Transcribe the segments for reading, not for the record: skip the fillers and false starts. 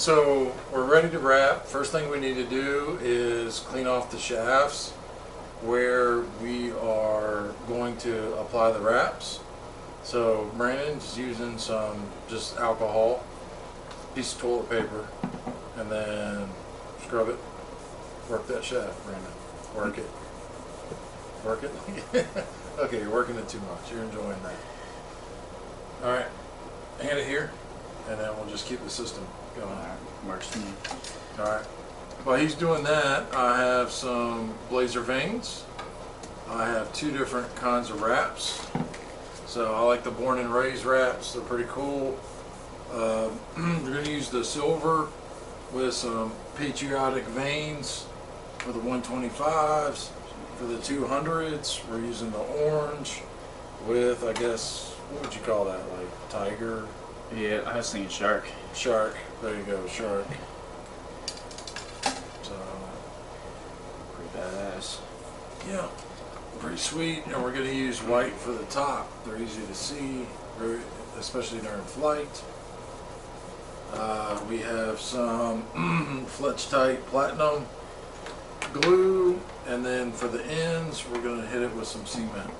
So we're ready to wrap. First thing we need to do is clean off the shafts where we are going to apply the wraps. So Brandon's using some just alcohol, piece of toilet paper, and then scrub it. Work that shaft, Brandon. Work it. Work it. Okay, you're working it too much. You're enjoying that. All right, hand it here, and then we'll just keep the system going. All right, works for me. All right. While he's doing that, I have some blazer veins. I have two different kinds of wraps. So I like the Born and Raised wraps. They're pretty cool. We're going to use the silver with some patriotic veins for the 125s. For the 200s, we're using the orange with, I guess, what would you call that? Like tiger? Yeah, I was thinking shark. Shark. There you go, shark. So, Pretty badass. yeah, pretty sweet. And we're going to use white for the top. They're easy to see, very, especially during flight. We have some Fletch Tight Platinum glue, and then for the ends, we're going to hit it with some cement.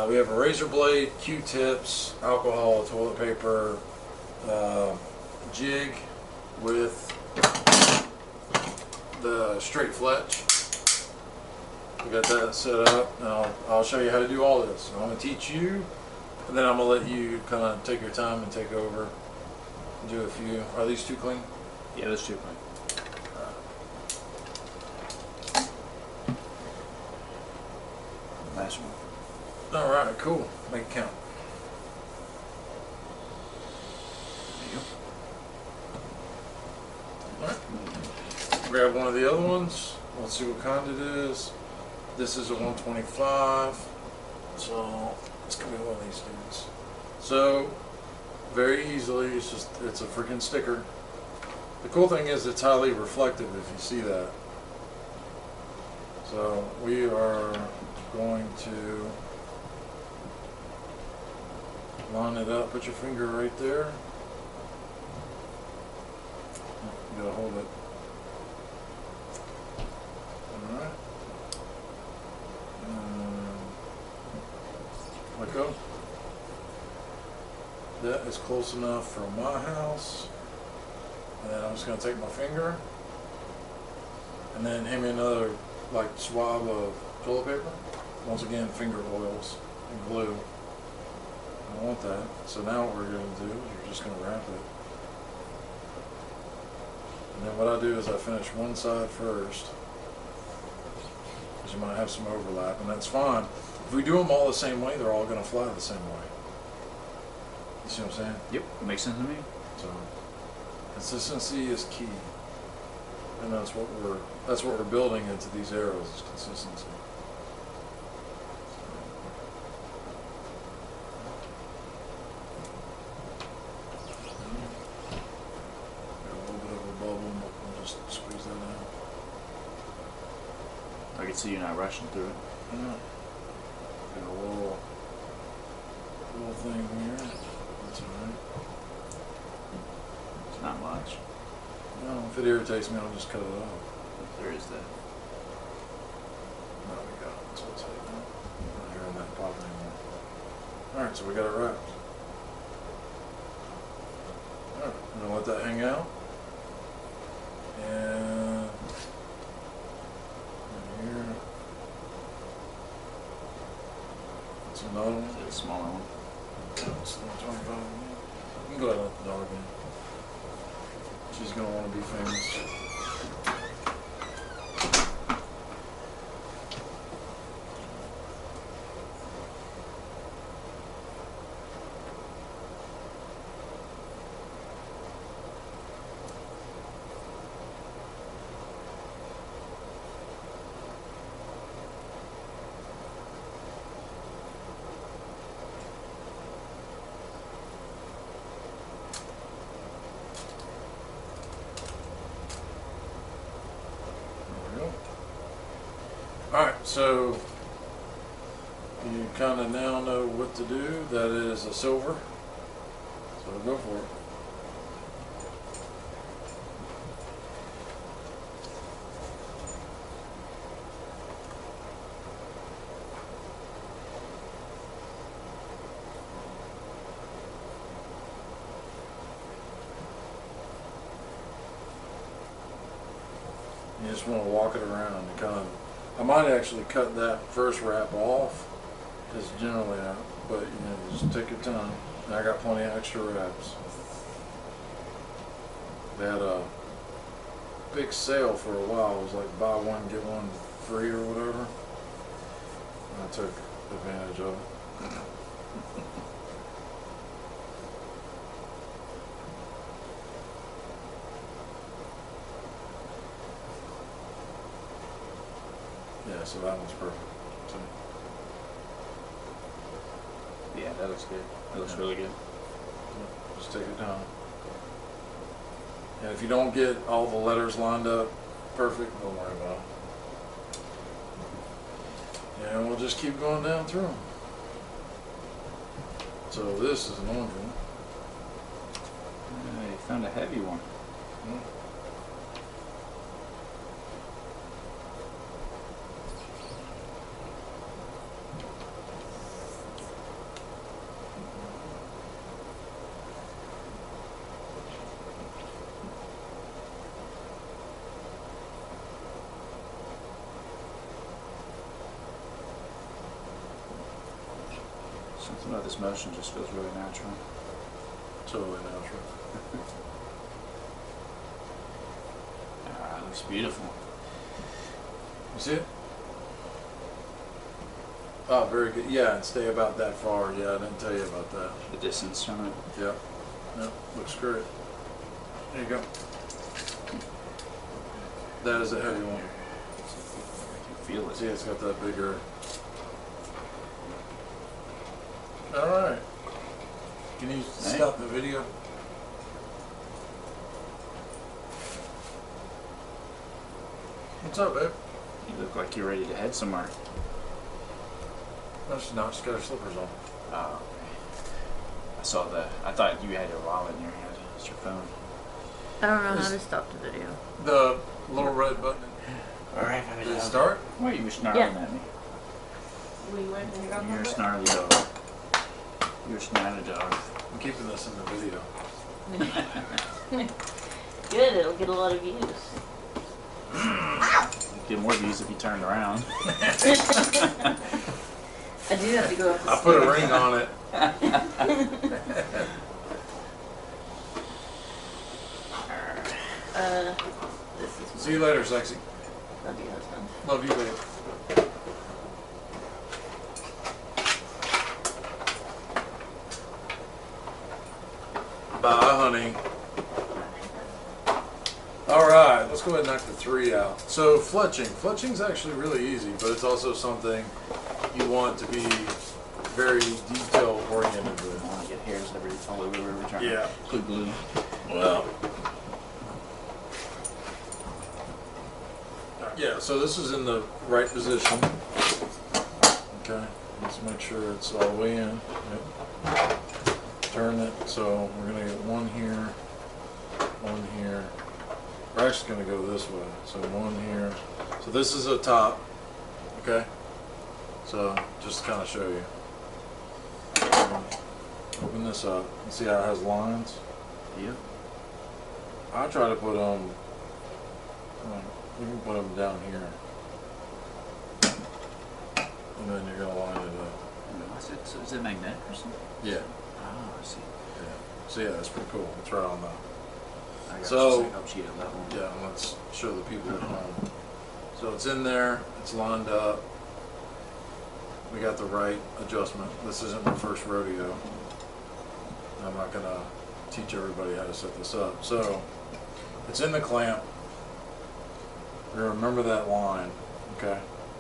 We have a razor blade, Q-tips, alcohol, toilet paper, jig with the straight fletch. We got that set up. Now I'll show you how to do all this. So I'm going to teach you, and then I'm going to let you kind of take your time and take over and do a few. Are these too clean? Yeah, those two clean. Last one. All right, cool. Make it count. There you go. All right. Grab one of the other ones. Let's see what kind it is. This is a 125. So it's gonna be one of these dudes. So very easily, it's a freaking sticker. The cool thing is it's highly reflective if you see that. So we are going to line it up. Put your finger right there. You gotta hold it. Alright. Let go. That is close enough for my house. And then I'm just going to take my finger and then hand me another like swab of toilet paper. Once again, finger oils and glue. I want that. So now what we're going to do is you're just going to wrap it. And then what I do is I finish one side first, because you might have some overlap, and that's fine. If we do them all the same way, they're all going to fly the same way. You see what I'm saying? Yep, makes sense to me. So consistency is key, and that's what we're building into these arrows, is consistency. Got a little bit of a bubble, but we'll just squeeze that out. I can see you're not rushing through it. Yeah. Got a little thing here. That's alright. It's not much. No, if it irritates me, I'll just cut it off. But there is that. There we go. That's what's happening. Not hearing that pop anymore. Alright, so we got it wrapped. Alright, I'm going to let that hang out. And here. That's another one. Is it a smaller one? It's 125. You can go ahead and let the dog in. She's going to want to be famous. Alright, so you kind of now know what to do. That is a silver. So go for it. just want to walk it around and kind of. I might actually cut that first wrap off, because generally, but you know, just take your time. And I got plenty of extra wraps. They had a big sale for a while. It was like buy one get one free or whatever. And I took advantage of it. Yeah, so that one's perfect. So, Yeah, that looks good. That looks really good. just take it down. And if you don't get all the letters lined up perfect, don't worry about it. And we'll just keep going down through them. So this is an orange one. You found a heavy one. Something about this motion just feels really natural. Totally natural. It looks beautiful. You see it? Oh, very good. Yeah, and stay about that far. Yeah, I didn't tell you about that. The distance from it. Yep. Yep. Looks great. There you go. That is a heavy one. I can feel it. See, it's got that bigger. All right. Can you stop the video? What's up, babe? You look like you're ready to head somewhere. No, she's not. She's got her slippers on. Oh, okay. I saw the. I thought you had your wallet in your hand. It's your phone. I don't know how to stop the video. The little red button. All right, Did it start? Why you were snarling Yeah. at me? We You're a snarly dog. You're a snarly dog. I'm keeping this in the video. Good, it'll get a lot of views. Get more views if you turned around. I do have to go up the I put a ring on it. This is See you later, sexy. love you, husband. Love you, babe. Bye, honey. All right, let's go ahead and knock the 3 out. So fletching. Fletching's actually really easy, but it's also something you want to be very detail oriented I with. want to get hairs all over every time. Yeah. Glue glue. Well, yeah, so this is in the right position. Okay, let's make sure it's all the way in. Yep. Turn it, so we're gonna get one here, one here. We're actually gonna go this way, so one here. So this is a top, okay? So just to kind of show you. Open this up and see how it has lines. Yep. I try to put them, you can put them down here. And then you're going to line it up. So is it magnetic or something? Yeah. Oh, I see. Yeah. So yeah, that's pretty cool. It's right on that. I got So- you. Helps you at level. Yeah, and let's show the people at home. So it's in there, it's lined up. We got the right adjustment. This isn't my first rodeo. I'm not going to teach everybody how to set this up. So it's in the clamp. You're gonna remember that line, okay,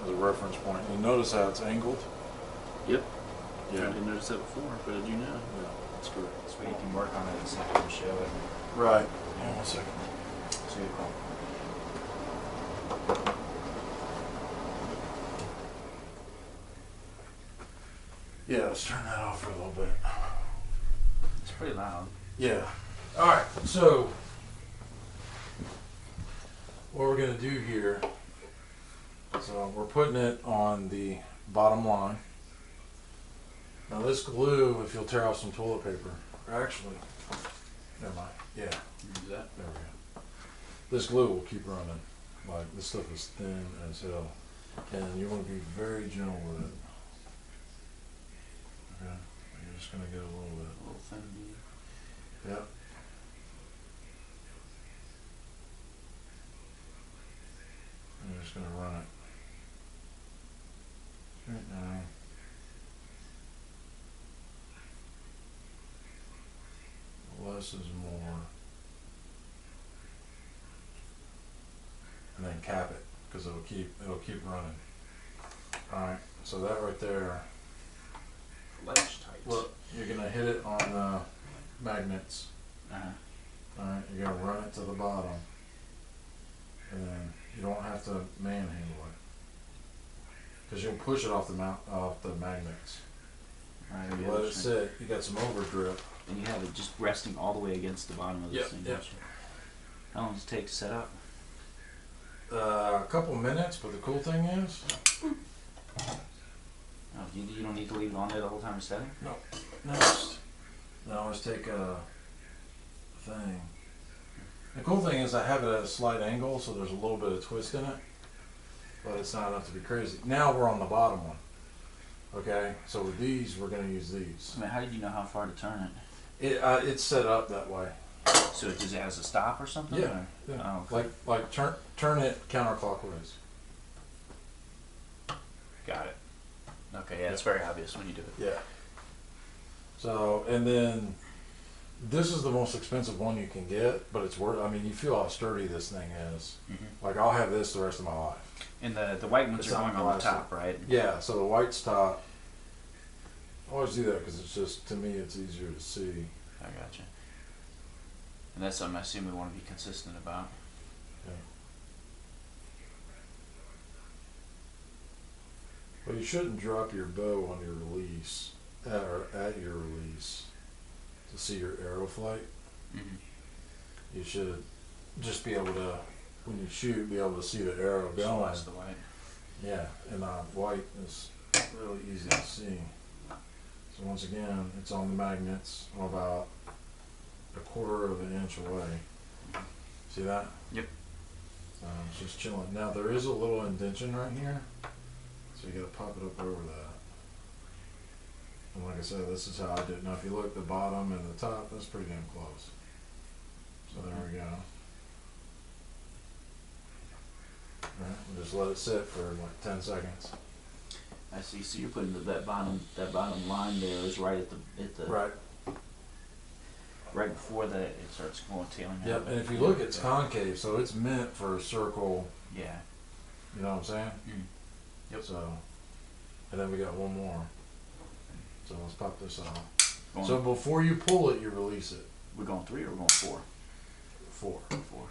as a reference point. You notice how it's angled? Yep. Yeah. I didn't notice that before, but I do now. Yeah, that's good. So you can work on it and second to show it. Right. Hang on 1 second. See it. Yeah, let's turn that off for a little bit. It's pretty loud. Yeah. All right. So what we're gonna do here is we're putting it on the bottom line. Now this glue, if you'll tear off some toilet paper, or actually, never mind. Yeah, Use that. there we go. This glue will keep running. Like this stuff is thin as hell, and you want to be very gentle with it. Okay, you're just gonna get a little bit. A little thin bead. Yep. And you're just gonna run it straight down. Less is more. And then cap it, because it'll keep running. Alright, so that right there, Fletch tight. look, you're gonna hit it on the magnets. Alright, you're gonna run it to the bottom. And then you don't have to manhandle it. Because you'll push it off the magnets. Right, You let it sit, you got some over drip. And you have it just resting all the way against the bottom of this Yep, thing. yep. don't you? How long does it take to set up? A couple minutes, but the cool thing is, Oh, you don't need to leave it on there the whole time it's setting? now let's take a thing. The cool thing is I have it at a slight angle, so there's a little bit of twist in it, but it's not enough to be crazy. Now we're on the bottom one. Okay, so with these, we're going to use these. I mean, how did you know how far to turn it? It's set up that way. So it just has a stop or something? Yeah, Or? yeah. Oh, okay. Like turn it counterclockwise. Got it. Okay, yeah, it's very obvious when you do it. Yeah. So, and then this is the most expensive one you can get, but it's worth. I mean, you feel how sturdy this thing is. Mm-hmm. Like I'll have this the rest of my life. And the white ones It's are not going on the plastic. top, right? Yeah. So the white's top. I always do that because it's just, to me, it's easier to see. I gotcha. And that's something I assume we want to be consistent about. Yeah. Well, you shouldn't drop your bow on your release, or at your release, to see your arrow flight. Mm-hmm. You should just be able to, when you shoot, be able to see the arrow So going. that's the white. Yeah, and white is really easy to see. So once again, it's on the magnets, about a quarter of an inch away. See that? Yep. It's just chilling. Now there is a little indentation right here, so you gotta pop it up over that. And like I said, this is how I did it. Now if you look at the bottom and the top, that's pretty damn close. So there we go. Alright, we'll just let it sit for like 10 seconds. I see. So you're putting that bottom line there is right at the Right. right before it starts going tailing out. Yep, and if you look, it's concave, so it's meant for a circle. Yeah. You know what I'm saying? Mm. Yep. So, and then we got one more. So let's pop this off. Going, So before you pull it, you release it. we're going 3 or we're going 4? 4. 4.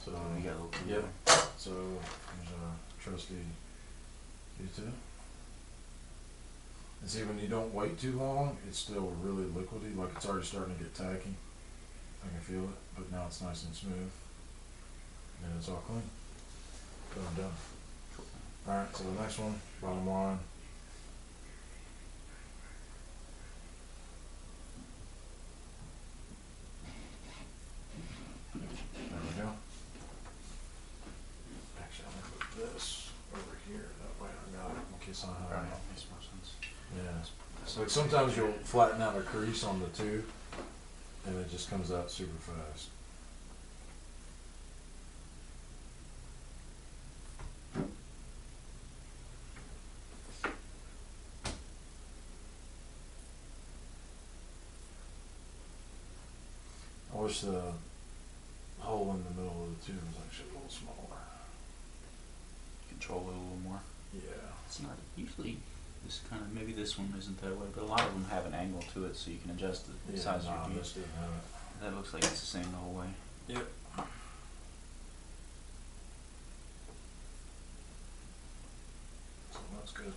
So We got a little too yep. there. So there's a trusty Q2. And see, when you don't wait too long, it's still really liquidy, like it's already starting to get tacky. I can feel it, but now it's nice and smooth. And it's all clean. So I'm done. Alright, so the next one, bottom line. There we go. Actually, I'm gonna put this over here, that way I got it in case I have Right. it. Makes more sense. Yeah. So like sometimes you'll flatten out a crease on the tube and it just comes out super fast. I wish the hole in the middle of the tube was actually a little smaller. Control it a little more. Yeah. It's not usually this kind of, maybe this one isn't that way, but a lot of them have an angle to it so you can adjust the size of your this gear. didn't have it. That looks like it's the same the whole way. Yep. So that's good.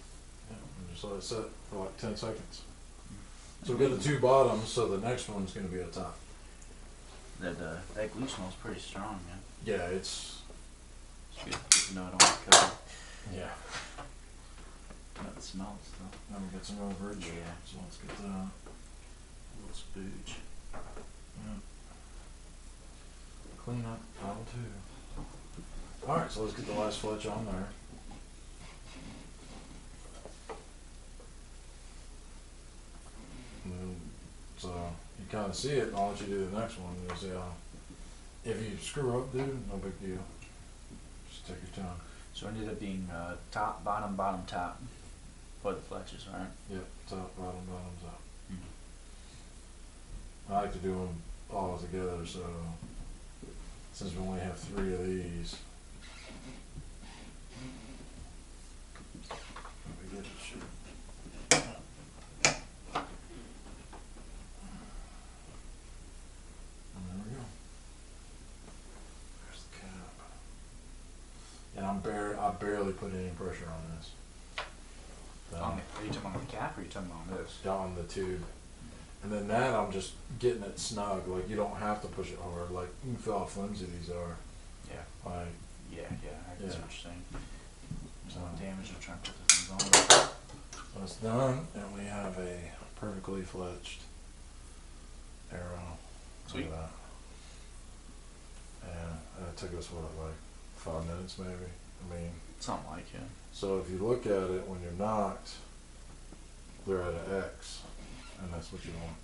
Yeah, and just let it sit for like 10 seconds. So we got the 2 bottoms, so the next one's going to be a top. That glue smells pretty strong, man. Yeah, it's. It's good to know I don't want to cover. Yeah. Not the smells though. Then we got some overage. Yeah. So let's get that. A little spooge. Yeah. Clean up aisle 2. Alright, so let's get the last fletch on there. And then, so you kind of see it, and I'll let you do the next one. You'll see how, if you screw up, dude, no big deal. Just take your time. So it ended up being top, bottom, bottom, top for the fletches, right? Yep, top, bottom, bottom, top. Mm-hmm. I like to do them all together, so since we only have 3 of these, let me get this shit. And there we go. There's the cap. And I barely put any pressure on this. Are you talking about the cap or are you talking about this? On the tube. And then that I'm just getting it snug. Like you don't have to push it hard. Like you can feel how flimsy these are. Yeah. Like Yeah, I guess Yeah. what you're saying. So So damage to try and put the things on. that's done, and we have a perfectly fletched arrow. Sweet. Look at that. And it took us what, like 5 minutes maybe. I mean, Something like it. so if you look at it when you're knocked, they're at an X, and that's what you want.